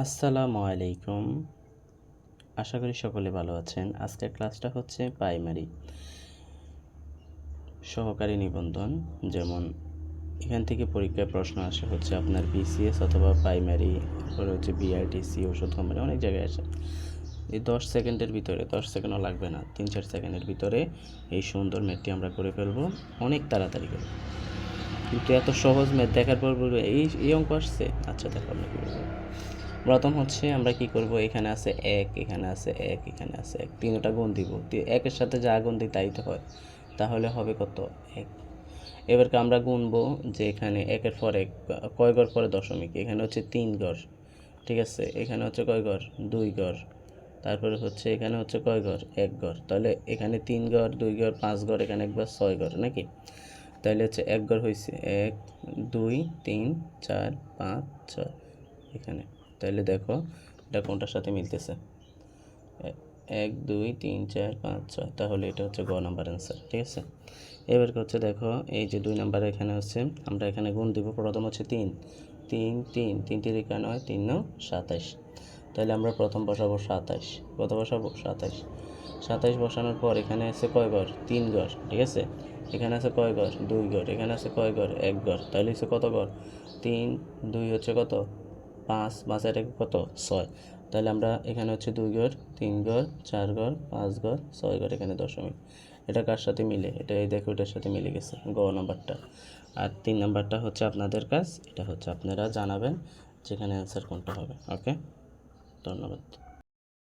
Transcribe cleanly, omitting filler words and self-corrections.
আসসালামু আলাইকুম। আশা করি সকলে ভালো আছেন। আজকের ক্লাসটা হচ্ছে প্রাইমারি সহকারী নিবন্ধন। যেমন এখান থেকে পরীক্ষায় প্রশ্ন আসে হচ্ছে আপনার বিসিএস অথবা প্রাইমারি, তারপরে হচ্ছে বিআরটিসি, ওষুধ কোম্পানি, অনেক জায়গায় আসে। এই 10 সেকেন্ডের ভিতরে, 10 সেকেন্ডও লাগবে না, 3-4 সেকেন্ডের ভিতরে এই সুন্দর ম্যাথটি আমরা করে ফেলবো, অনেক তাড়াতাড়ি করে। কিন্তু এত সহজ ম্যাথ দেখার পর বলবে এই অঙ্ক আসছে। আচ্ছা, দেখো আমরা কী করবো। প্রথম হচ্ছে আমরা কি করব, এখানে আছে 1, এখানে আছে 1, এখানে আছে 1, তিনটা গুণ দিব। একের সাথে যা গুণ দিই তাই তো হয়, তাহলে হবে কত? 1। এবারকে আমরা গুনবো যে এখানে 1-এর পর 1 কয় ঘর পরে দশমিক, এখানে হচ্ছে 3 ঘর, ঠিক আছে। এখানে হচ্ছে কয় ঘর? 2 ঘর। তারপরে হচ্ছে এখানে হচ্ছে কয় ঘর? 1 ঘর। তাহলে এখানে 3 ঘর, 2 ঘর, 5 ঘর, এখানে একবার 6 ঘর নাকি। তাহলে হচ্ছে 1 ঘর হয়েছে 1, 2, 3, 4, 5, 6 এখানে। তাহলে দেখো এটা কোনটার সাথে মিলতেছে? 1, 2, 3, 4, 5, 6। তাহলে এটা হচ্ছে গ নাম্বার অ্যান্সার, ঠিক আছে। এবার হচ্ছে দেখো এই যে 2 নাম্বার এখানে হচ্ছে, আমরা এখানে গুণ দিব। প্রথম হচ্ছে 3, 3, 3, 3 3 9, 3 9 27। তাহলে আমরা প্রথম বসাবো 27। কত বসাবো? 27। 27 বসানোর পর এখানে আছে কয় ঘর? 3 ঘর, ঠিক আছে। এখানে আছে কয় ঘর? 2 ঘর। এখানে আছে কয় ঘর? 1 ঘর। তাহলে হচ্ছে কত ঘর? 3, 2 হচ্ছে কত? 5, 5 আর 1 কত? 6। তাহলে আমরা এখানে হচ্ছে 2 ঘর, 3 ঘর, 4 ঘর, 5 ঘর, 6 ঘর, এখানে দশমিক। এটা কার সাথে মিলে? এটা এই দেখো এটার সাথে মিলে গেছে, গ নাম্বারটা। আর 3 নাম্বারটা হচ্ছে আপনাদের কাজ, এটা হচ্ছে আপনারা জানাবেন যেখানে অ্যান্সার কোনটা হবে। ওকে, ধন্যবাদ।